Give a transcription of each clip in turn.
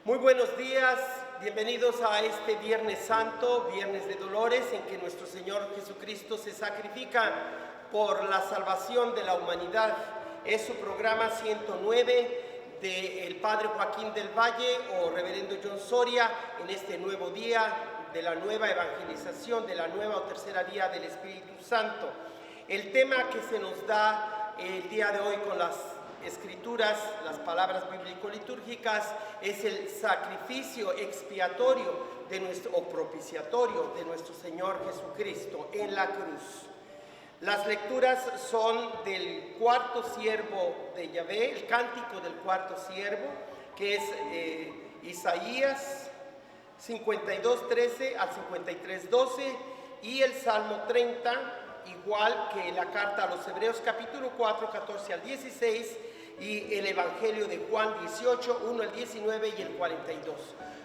Muy buenos días, bienvenidos a este Viernes Santo, Viernes de Dolores, en que nuestro Señor Jesucristo se sacrifica por la salvación de la humanidad. Es su programa 109 del Padre Joaquín del Valle o Reverendo John Soria en este nuevo día de la nueva evangelización, de la nueva o tercera día del Espíritu Santo. El tema que se nos da el día de hoy con las Escrituras, las palabras bíblico-litúrgicas, es el sacrificio expiatorio o propiciatorio de nuestro Señor Jesucristo en la cruz. Las lecturas son del cuarto siervo de Yahvé, el cántico del cuarto siervo, que es Isaías 52:13 al 53:12 y el Salmo 30, igual que la carta a los Hebreos capítulo 4, 14 al 16 y el Evangelio de Juan 18, 1 al 19 y el 42.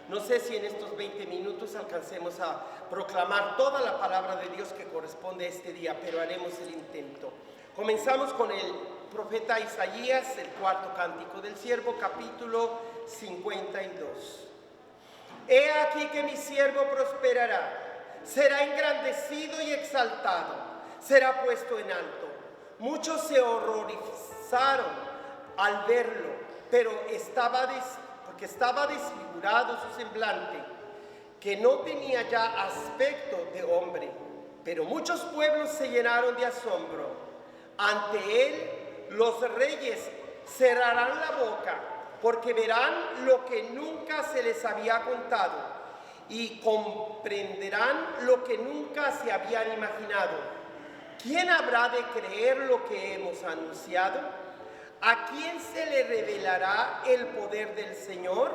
No sé si en estos 20 minutos alcancemos a proclamar toda la palabra de Dios que corresponde a este día, pero haremos el intento. Comenzamos con el profeta Isaías, el cuarto cántico del siervo, capítulo 52. He aquí que mi siervo prosperará, será engrandecido y exaltado, será puesto en alto. Muchos se horrorizaron al verlo, pero porque estaba desfigurado su semblante, que no tenía ya aspecto de hombre. Pero muchos pueblos se llenaron de asombro. Ante él los reyes cerrarán la boca, porque verán lo que nunca se les había contado y comprenderán lo que nunca se habían imaginado. ¿Quién habrá de creer lo que hemos anunciado? ¿A quién se le revelará el poder del Señor?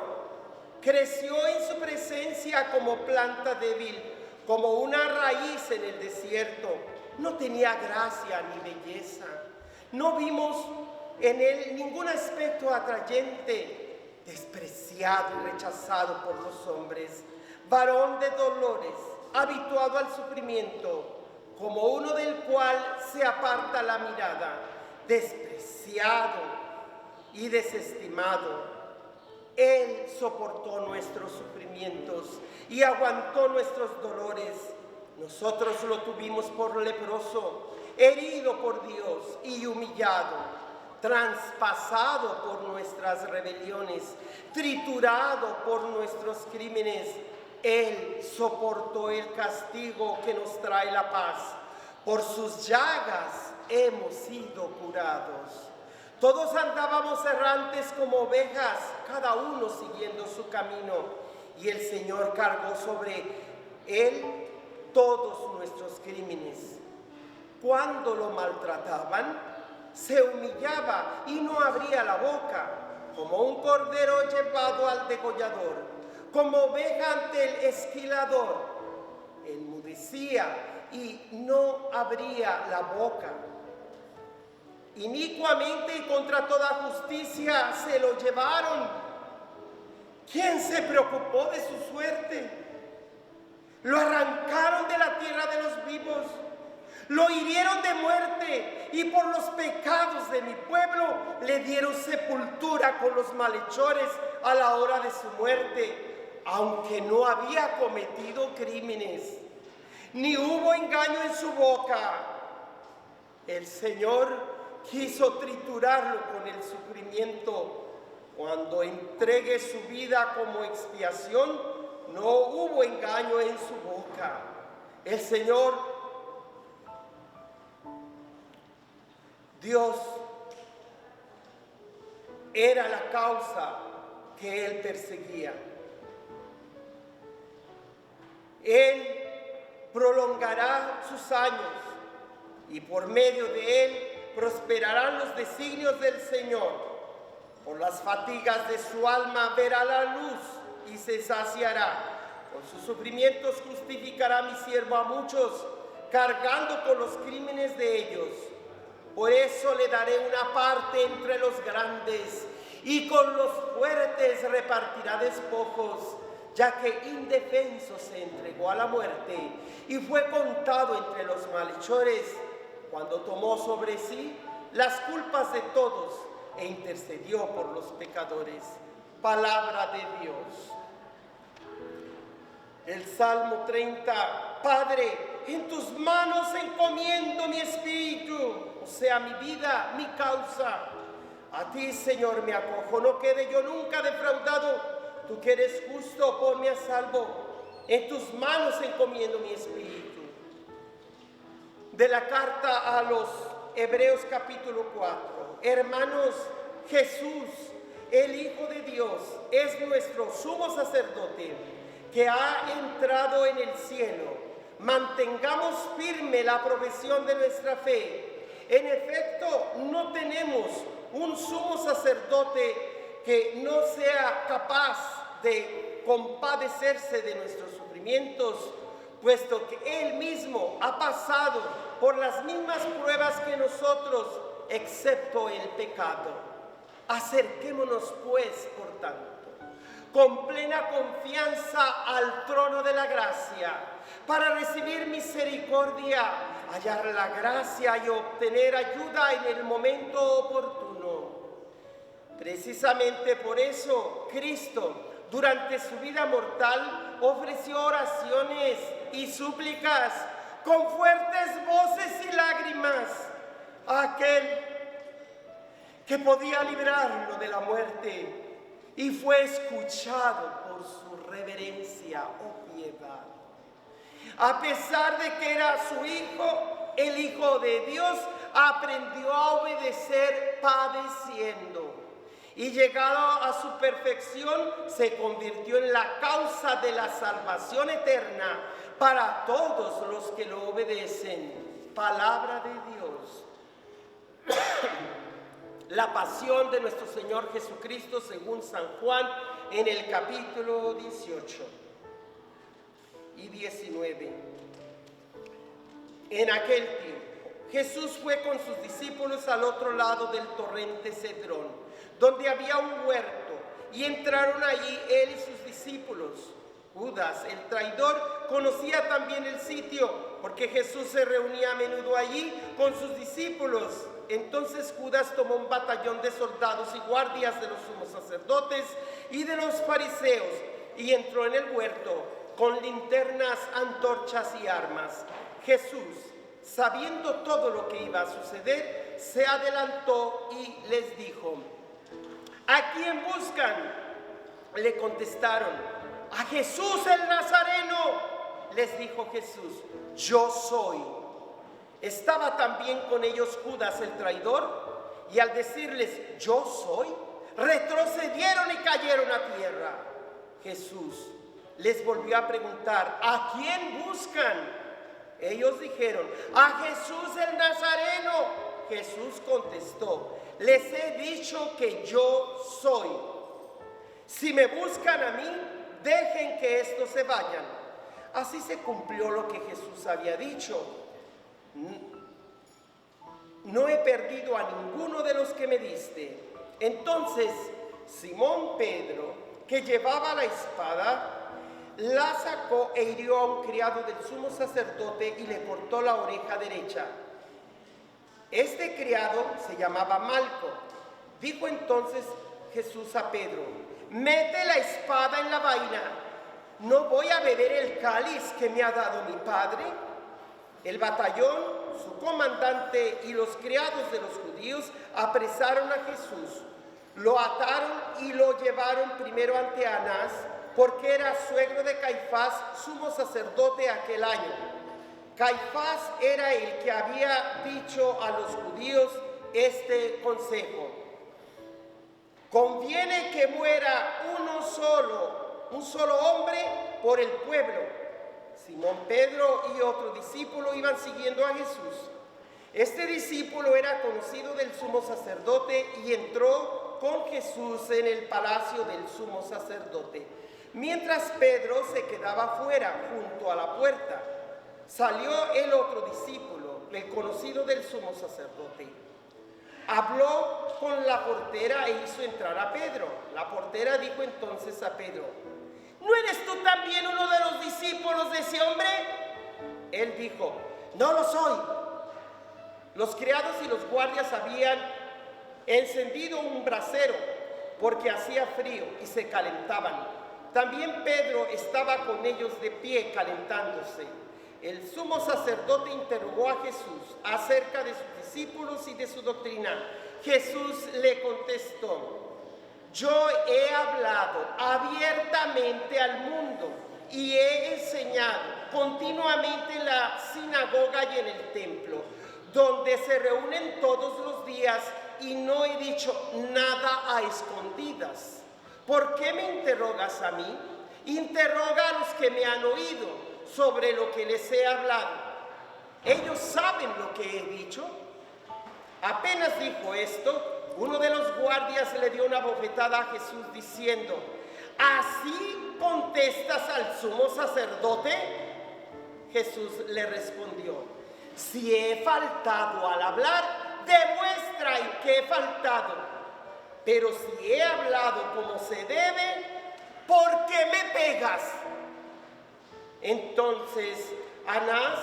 Creció en su presencia como planta débil, como una raíz en el desierto. No tenía gracia ni belleza. No vimos en él ningún aspecto atrayente, despreciado y rechazado por los hombres, varón de dolores, habituado al sufrimiento, como uno del cual se aparta la mirada, despreciado y desestimado. Él soportó nuestros sufrimientos y aguantó nuestros dolores. Nosotros lo tuvimos por leproso, herido por Dios y humillado, traspasado por nuestras rebeliones, triturado por nuestros crímenes. Él soportó el castigo que nos trae la paz. Por sus llagas hemos sido curados. Todos andábamos errantes como ovejas, cada uno siguiendo su camino, y el Señor cargó sobre él todos nuestros crímenes. Cuando lo maltrataban, se humillaba y no abría la boca, como un cordero llevado al degollador, como oveja ante el esquilador. Enmudecía y no abría la boca. Inicuamente y contra toda justicia se lo llevaron. ¿Quién se preocupó de su suerte? Lo arrancaron de la tierra de los vivos, lo hirieron de muerte y por los pecados de mi pueblo le dieron sepultura con los malhechores a la hora de su muerte, aunque no había cometido crímenes, ni hubo engaño en su boca. El Señor quiso triturarlo con el sufrimiento. Cuando entregue su vida como expiación, no hubo engaño en su boca. El Señor, Dios, era la causa que él perseguía. Él prolongará sus años y por medio de él prosperarán los designios del Señor. Por las fatigas de su alma verá la luz y se saciará. Con sus sufrimientos justificará mi siervo a muchos, cargando con los crímenes de ellos. Por eso le daré una parte entre los grandes, y con los fuertes repartirá despojos, ya que indefenso se entregó a la muerte y fue contado entre los malhechores. Cuando tomó sobre sí las culpas de todos e intercedió por los pecadores. Palabra de Dios. El Salmo 30. Padre, en tus manos encomiendo mi espíritu, o sea, mi vida, mi causa. A ti, Señor, me acojo, no quede yo nunca defraudado. Tú que eres justo, ponme a salvo. En tus manos encomiendo mi espíritu. De la carta a los Hebreos capítulo 4. Hermanos, Jesús, el Hijo de Dios, es nuestro sumo sacerdote que ha entrado en el cielo. Mantengamos firme la profesión de nuestra fe. En efecto, no tenemos un sumo sacerdote que no sea capaz de compadecerse de nuestros sufrimientos, puesto que Él mismo ha pasado por las mismas pruebas que nosotros, excepto el pecado. Acerquémonos pues, por tanto, con plena confianza al trono de la gracia, para recibir misericordia, hallar la gracia y obtener ayuda en el momento oportuno. Precisamente por eso, Cristo, durante su vida mortal, ofreció oraciones y súplicas con fuertes voces y lágrimas a aquel que podía librarlo de la muerte, y fue escuchado por su reverencia o piedad. A pesar de que era su hijo, el Hijo de Dios aprendió a obedecer padeciendo, y llegado a su perfección se convirtió en la causa de la salvación eterna para todos los que lo obedecen. Palabra de Dios. La pasión de nuestro Señor Jesucristo según San Juan en el capítulo 18 y 19. En aquel tiempo, Jesús fue con sus discípulos al otro lado del torrente Cedrón, donde había un huerto, y entraron allí él y sus discípulos. Judas, el traidor, conocía también el sitio, porque Jesús se reunía a menudo allí con sus discípulos. Entonces Judas tomó un batallón de soldados y guardias de los sumos sacerdotes y de los fariseos, y entró en el huerto con linternas, antorchas y armas. Jesús, sabiendo todo lo que iba a suceder, se adelantó y les dijo: ¿a quién buscan? Le contestaron: a Jesús el Nazareno. Les dijo Jesús: yo soy. Estaba también con ellos Judas el traidor, y al decirles yo soy, retrocedieron y cayeron a tierra. Jesús les volvió a preguntar: ¿a quién buscan? Ellos dijeron: a Jesús el Nazareno. Jesús contestó: les he dicho que yo soy. Si me buscan a mí, dejen que estos se vayan. Así se cumplió lo que Jesús había dicho: no he perdido a ninguno de los que me diste. Entonces Simón Pedro, que llevaba la espada, la sacó e hirió a un criado del sumo sacerdote y le cortó la oreja derecha. Este criado se llamaba Malco. Dijo entonces Jesús a Pedro: mete la espada en la vaina. ¿No voy a beber el cáliz que me ha dado mi padre? El batallón, su comandante y los criados de los judíos apresaron a Jesús. Lo ataron y lo llevaron primero ante Anás, porque era suegro de Caifás, sumo sacerdote aquel año. Caifás era el que había dicho a los judíos este consejo: conviene que muera un solo hombre por el pueblo. Simón Pedro y otro discípulo iban siguiendo a Jesús. Este discípulo era conocido del sumo sacerdote y entró con Jesús en el palacio del sumo sacerdote, mientras Pedro se quedaba fuera junto a la puerta. Salió el otro discípulo, el conocido del sumo sacerdote. Habló con la portera e hizo entrar a Pedro. La portera dijo entonces a Pedro: ¿no eres tú también uno de los discípulos de ese hombre? Él dijo: no lo soy. Los criados y los guardias habían encendido un brasero, porque hacía frío y se calentaban. También Pedro estaba con ellos de pie calentándose. El sumo sacerdote interrogó a Jesús acerca de sus discípulos y de su doctrina. Jesús le contestó: yo he hablado abiertamente al mundo y he enseñado continuamente en la sinagoga y en el templo, donde se reúnen todos los días, y no he dicho nada a escondidas. ¿Por qué me interrogas a mí? Interroga a los que me han oído sobre lo que les he hablado. Ellos saben lo que he dicho. Apenas dijo esto, uno de los guardias le dio una bofetada a Jesús diciendo: ¿así contestas al sumo sacerdote? Jesús le respondió: si he faltado al hablar, demuestra en qué he faltado. Pero si he hablado como se debe, ¿por qué me pegas? Entonces Anás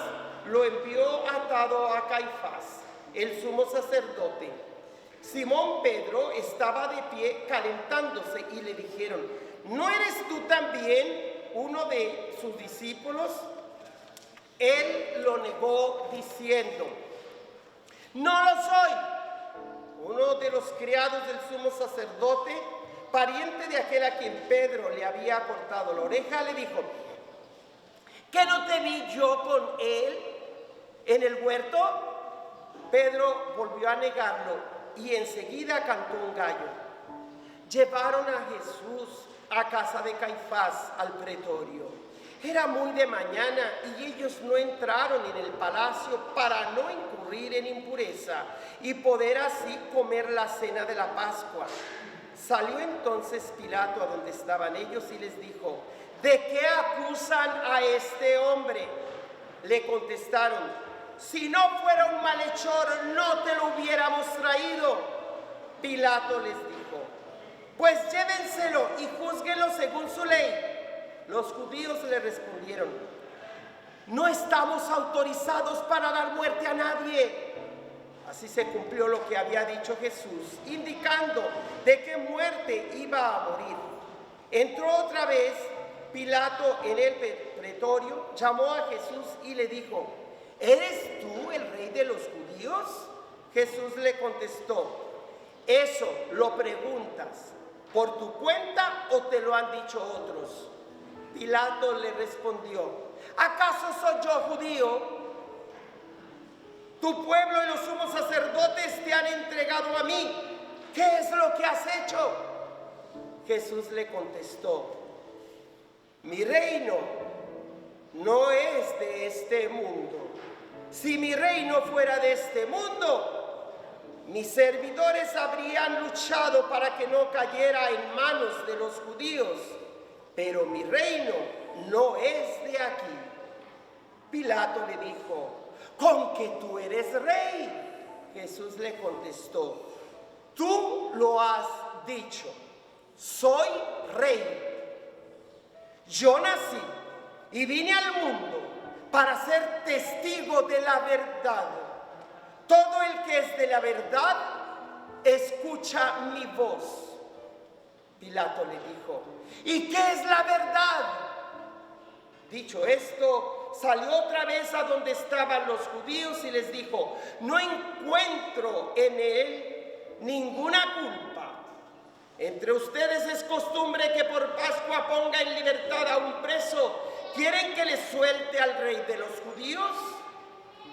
lo envió atado a Caifás, el sumo sacerdote. Simón Pedro estaba de pie calentándose y le dijeron: ¿no eres tú también uno de sus discípulos? Él lo negó diciendo: no lo soy. Uno de los criados del sumo sacerdote, pariente de aquel a quien Pedro le había cortado la oreja, le dijo: ¿qué no te vi yo con él en el huerto? Pedro volvió a negarlo y enseguida cantó un gallo. Llevaron a Jesús a casa de Caifás, al pretorio. Era muy de mañana y ellos no entraron en el palacio para no incurrir en impureza y poder así comer la cena de la Pascua. Salió entonces Pilato a donde estaban ellos y les dijo: ¿de qué acusan a este hombre? Le contestaron: si no fuera un malhechor, no te lo hubiéramos traído. Pilato les dijo: pues llévenselo y júzguenlo según su ley. Los judíos le respondieron: no estamos autorizados para dar muerte a nadie. Así se cumplió lo que había dicho Jesús, indicando de qué muerte iba a morir. Entró otra vez Pilato en el pretorio, llamó a Jesús y le dijo: ¿eres tú el rey de los judíos? Jesús le contestó: ¿eso lo preguntas por tu cuenta o te lo han dicho otros? Pilato le respondió: ¿acaso soy yo judío? Tu pueblo y los sumos sacerdotes te han entregado a mí. ¿Qué es lo que has hecho? Jesús le contestó: mi reino no es de este mundo. Si mi reino fuera de este mundo, mis servidores habrían luchado para que no cayera en manos de los judíos. Pero mi reino no es de aquí. Pilato le dijo: ¿con que tú eres rey? Jesús le contestó: tú lo has dicho, soy rey. Yo nací y vine al mundo para ser testigo de la verdad. Todo el que es de la verdad escucha mi voz. Pilato le dijo: ¿y qué es la verdad? Dicho esto, salió otra vez a donde estaban los judíos y les dijo: no encuentro en él ninguna culpa. Entre ustedes es costumbre que por Pascua ponga en libertad a un preso. ¿Quieren que le suelte al rey de los judíos?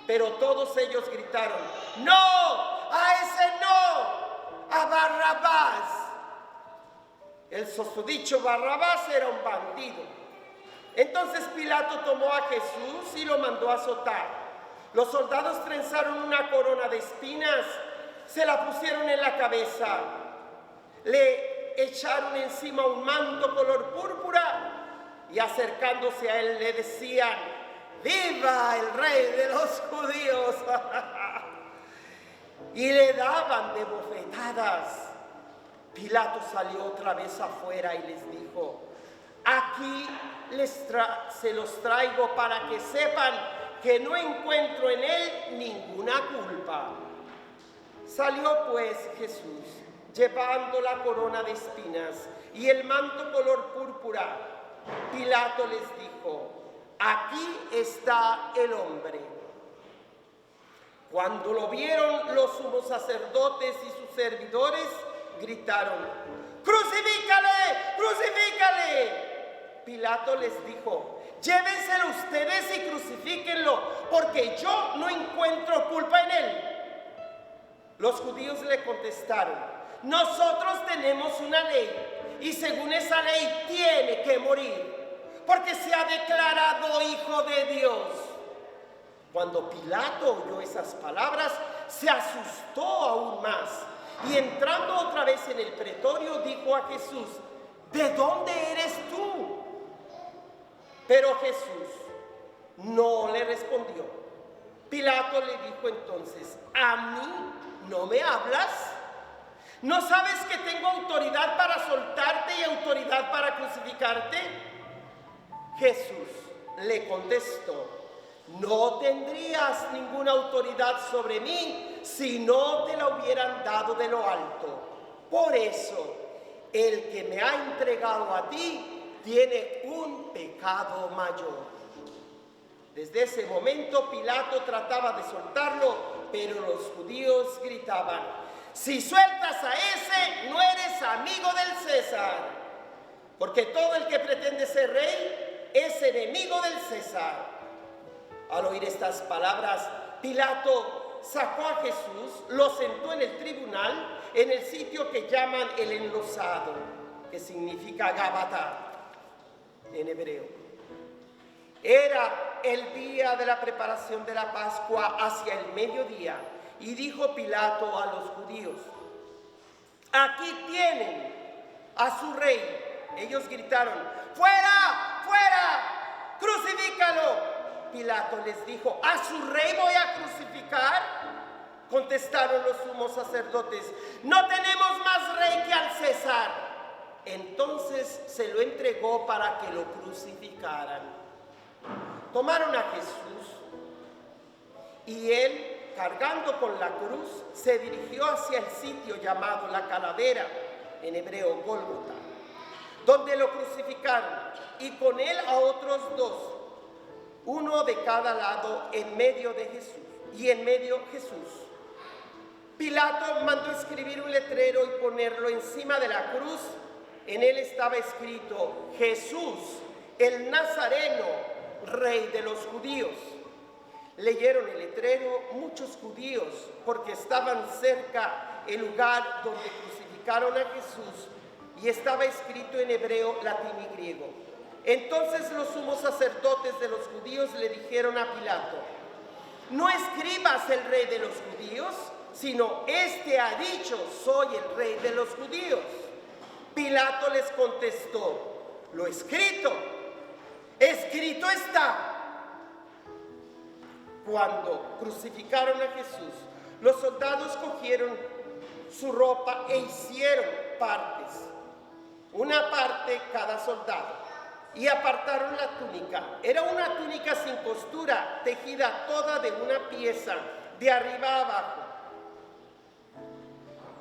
Pero todos ellos gritaron: ¡no! ¡A ese no! ¡A Barrabás! El susodicho Barrabás era un bandido. Entonces Pilato tomó a Jesús y lo mandó a azotar. Los soldados trenzaron una corona de espinas, se la pusieron en la cabeza, le echaron encima un manto color púrpura y acercándose a él le decían: ¡viva el rey de los judíos! Y le daban de bofetadas. Pilato salió otra vez afuera y les dijo: aquí se los traigo para que sepan que no encuentro en él ninguna culpa. Salió pues Jesús llevando la corona de espinas y el manto color púrpura. Pilato les dijo: aquí está el hombre. Cuando lo vieron los sumos sacerdotes y sus servidores, gritaron: ¡crucifícale! ¡Crucifícale! Pilato les dijo: llévenselo ustedes y crucifíquenlo, porque yo no encuentro culpa en él. Los judíos le contestaron: nosotros tenemos una ley, y según esa ley tiene que morir, porque se ha declarado hijo de Dios. Cuando Pilato oyó esas palabras, se asustó aún más, y entrando otra vez en el pretorio, dijo a Jesús: ¿de dónde eres tú? Pero Jesús no le respondió. Pilato le dijo entonces: ¿a mí no me hablas? ¿No sabes que tengo autoridad para soltarte y autoridad para crucificarte? Jesús le contestó: no tendrías ninguna autoridad sobre mí si no te la hubieran dado de lo alto. Por eso, el que me ha entregado a ti tiene un pecado mayor. Desde ese momento Pilato trataba de soltarlo, pero los judíos gritaban: si sueltas a ese, no eres amigo del César, porque todo el que pretende ser rey es enemigo del César. Al oír estas palabras, Pilato sacó a Jesús, lo sentó en el tribunal, en el sitio que llaman el enlosado, que significa Gábata en hebreo. Era el día de la preparación de la Pascua, hacia el mediodía, y dijo Pilato a los judíos: aquí tienen a su rey. Ellos gritaron: ¡fuera! ¡Fuera! ¡Crucifícalo! Pilato les dijo: ¿a su rey voy a crucificar? Contestaron los sumos sacerdotes: no tenemos más rey que al César. Entonces se lo entregó para que lo crucificaran. Tomaron a Jesús y él, cargando con la cruz, se dirigió hacia el sitio llamado la Calavera, en hebreo Gólgota, donde lo crucificaron, y con él a otros dos, uno de cada lado, en medio de Jesús, y en medio Jesús. Pilato mandó escribir un letrero y ponerlo encima de la cruz. En él estaba escrito: Jesús, el Nazareno, rey de los judíos. Leyeron el letrero muchos judíos, porque estaban cerca el lugar donde crucificaron a Jesús, y estaba escrito en hebreo, latín y griego. Entonces los sumos sacerdotes de los judíos le dijeron a Pilato: no escribas el rey de los judíos, sino este ha dicho: soy el rey de los judíos. Pilato les contestó: lo escrito, escrito está. Cuando crucificaron a Jesús, los soldados cogieron su ropa e hicieron partes, una parte cada soldado, y apartaron la túnica. Era una túnica sin costura, tejida toda de una pieza, de arriba a abajo.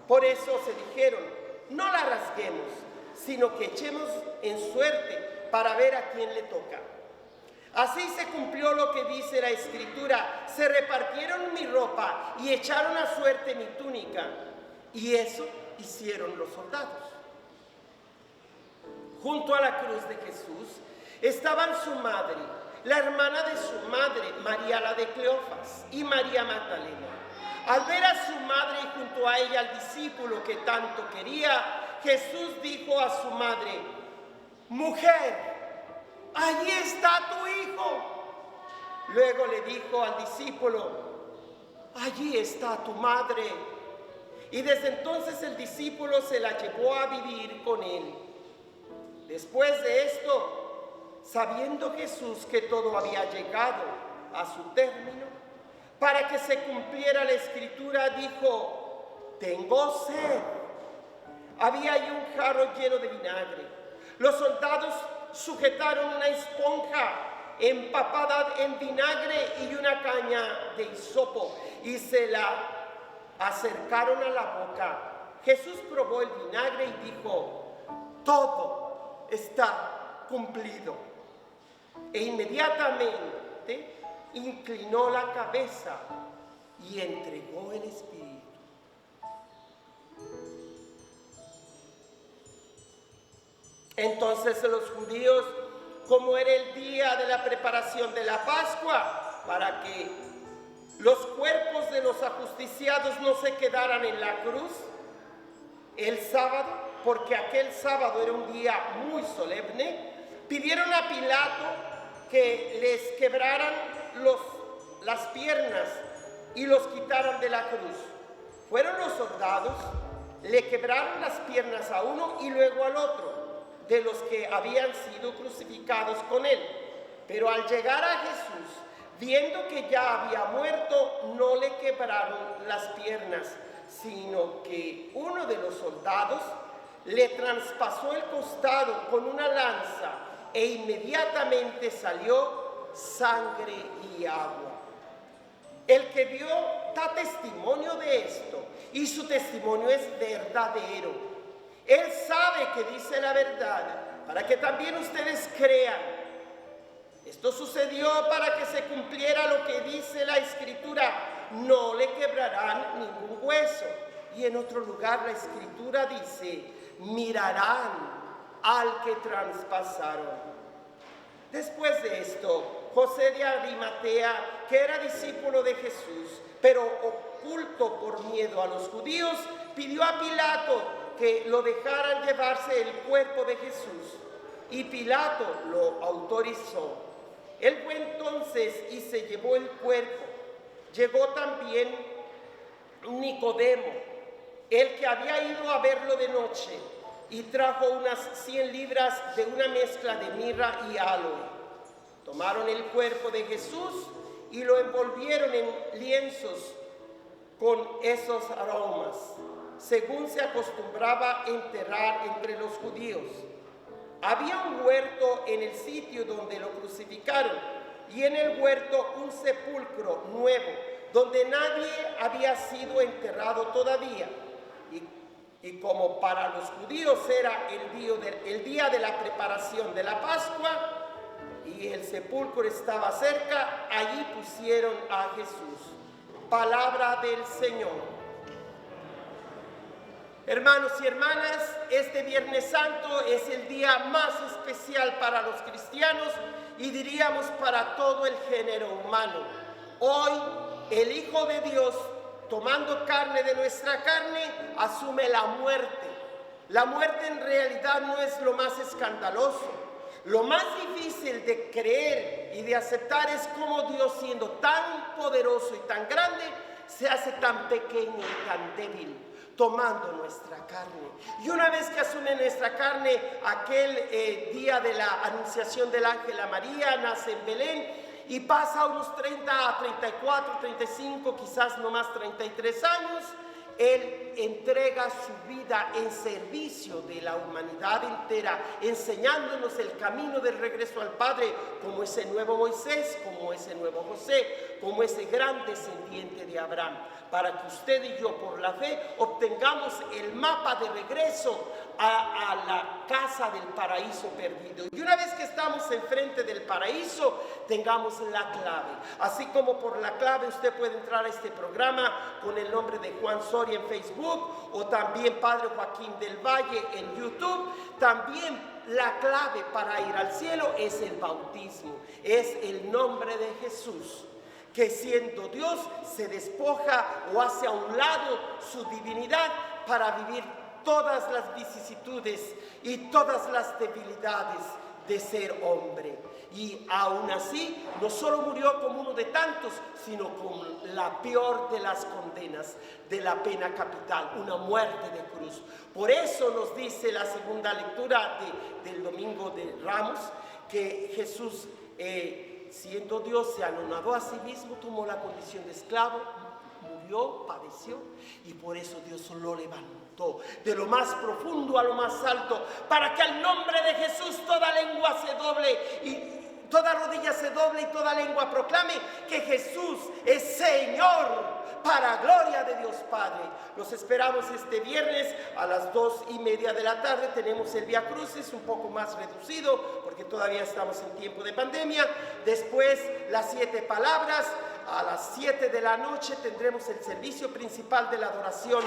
Por eso se dijeron: no la rasguemos, sino que echemos en suerte para ver a quién le toca. Así se cumplió lo que dice la Escritura: se repartieron mi ropa y echaron a suerte mi túnica. Y eso hicieron los soldados. Junto a la cruz de Jesús estaban su madre, la hermana de su madre, María la de Cleofas, y María Magdalena. Al ver a su madre y junto a ella al discípulo que tanto quería, Jesús dijo a su madre: mujer, allí está tu hijo. Luego le dijo al discípulo: allí está tu madre. Y desde entonces el discípulo se la llevó a vivir con él. Después de esto, sabiendo Jesús que todo había llegado a su término, para que se cumpliera la Escritura, dijo: tengo sed. Había ahí un jarro lleno de vinagre. Los soldados sujetaron una esponja empapada en vinagre y una caña de hisopo, y se la acercaron a la boca Jesús probó el vinagre y dijo: todo está cumplido. E inmediatamente inclinó la cabeza y entregó el espíritu. Entonces los judíos, como era el día de la preparación de la Pascua, para que los cuerpos de los ajusticiados no se quedaran en la cruz el sábado, porque aquel sábado era un día muy solemne, pidieron a Pilato que les quebraran las piernas y los quitaran de la cruz. Fueron los soldados, le quebraron las piernas a uno y luego al otro, de los que habían sido crucificados con él. Pero al llegar a Jesús, viendo que ya había muerto, no le quebraron las piernas, sino que uno de los soldados le traspasó el costado con una lanza e inmediatamente salió sangre y agua. El que vio da testimonio de esto, y su testimonio es verdadero. Él sabe que dice la verdad, para que también ustedes crean. Esto sucedió para que se cumpliera lo que dice la Escritura: no le quebrarán ningún hueso. Y en otro lugar la Escritura dice: mirarán al que traspasaron. Después de esto, José de Arimatea, que era discípulo de Jesús, pero oculto por miedo a los judíos, pidió a Pilato que lo dejaran llevarse el cuerpo de Jesús, y Pilato lo autorizó. Él fue entonces y se llevó el cuerpo. Llegó también Nicodemo, el que había ido a verlo de noche, y trajo unas 100 libras de una mezcla de mirra y aloe. Tomaron el cuerpo de Jesús y lo envolvieron en lienzos con esos aromas, según se acostumbraba enterrar entre los judíos. Había un huerto en el sitio donde lo crucificaron, y en el huerto un sepulcro nuevo, donde nadie había sido enterrado todavía. Y como para los judíos era el día de la preparación de la Pascua, y el sepulcro estaba cerca, allí pusieron a Jesús. Palabra del Señor. Hermanos y hermanas, este Viernes Santo es el día más especial para los cristianos y diríamos para todo el género humano. Hoy el Hijo de Dios, tomando carne de nuestra carne, asume la muerte. La muerte en realidad no es lo más escandaloso. Lo más difícil de creer y de aceptar es cómo Dios, siendo tan poderoso y tan grande, se hace tan pequeño y tan débil, tomando nuestra carne. Y una vez que asume nuestra carne, aquel día de la anunciación del ángel a María, nace en Belén y pasa unos 30 a 34, 35, quizás no más 33 años. Él entrega su vida en servicio de la humanidad entera, enseñándonos el camino del regreso al Padre, como ese nuevo Moisés, como ese nuevo José, como ese gran descendiente de Abraham, para que usted y yo, por la fe, obtengamos el mapa de regreso a la casa del paraíso perdido. Y una vez que estamos enfrente del paraíso, tengamos la clave. Así como por la clave usted puede entrar a este programa con el nombre de Juan Soria en Facebook, o también Padre Joaquín del Valle en YouTube. También la clave para ir al cielo es el bautismo, es el nombre de Jesús, que siendo Dios se despoja o hace a un lado su divinidad para vivir todas las vicisitudes y todas las debilidades de ser hombre. Y aún así, no solo murió como uno de tantos, sino con la peor de las condenas, de la pena capital, una muerte de cruz. Por eso nos dice la segunda lectura del Domingo de Ramos, que Jesús, siendo Dios, se anonadó a sí mismo, tomó la condición de esclavo, murió, padeció, y por eso Dios lo levantó de lo más profundo a lo más alto, para que al nombre de Jesús toda lengua se doble y toda rodilla se doble y toda lengua proclame que Jesús es Señor, para gloria de Dios Padre. Los esperamos este viernes a las 2:30 de la tarde. Tenemos el Vía Crucis un poco más reducido porque todavía estamos en tiempo de pandemia. Después las 7 palabras. A las 7 de la noche tendremos el servicio principal de la adoración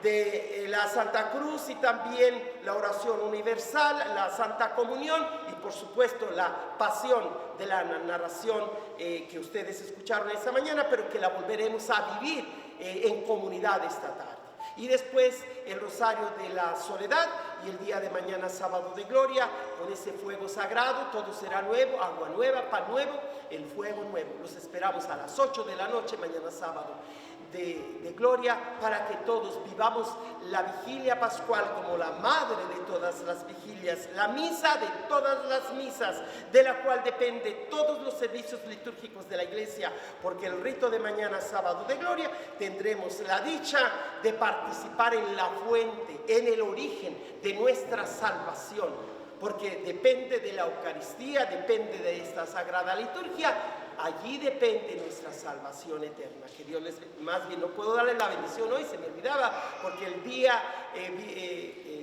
de la Santa Cruz y también la oración universal, la Santa Comunión y por supuesto la pasión de la narración que ustedes escucharon esta mañana, pero que la volveremos a vivir en comunidad esta tarde. Y después el Rosario de la Soledad y el día de mañana Sábado de Gloria con ese fuego sagrado. Todo será nuevo, agua nueva, pan nuevo, el fuego nuevo. Los esperamos a las 8 de la noche mañana sábado de Gloria, para que todos vivamos la vigilia pascual como la madre de todas las vigilias, la misa de todas las misas, de la cual depende todos los servicios litúrgicos de la iglesia, porque el rito de mañana sábado de Gloria tendremos la dicha de participar en la fuente, en el origen de nuestra salvación, porque depende de la Eucaristía, depende de esta sagrada liturgia. Allí depende nuestra salvación eterna. Que Dios les... Más bien, no puedo darle la bendición hoy, se me olvidaba, porque el día,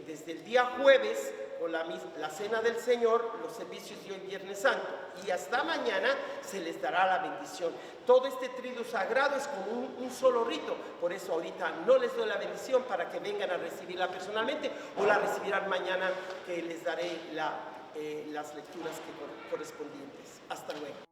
desde el día jueves, con la cena del Señor, los servicios de hoy Viernes Santo, y hasta mañana se les dará la bendición. Todo este triduo sagrado es como un solo rito, por eso ahorita no les doy la bendición para que vengan a recibirla personalmente, o la recibirán mañana, que les daré las lecturas correspondientes. Hasta luego.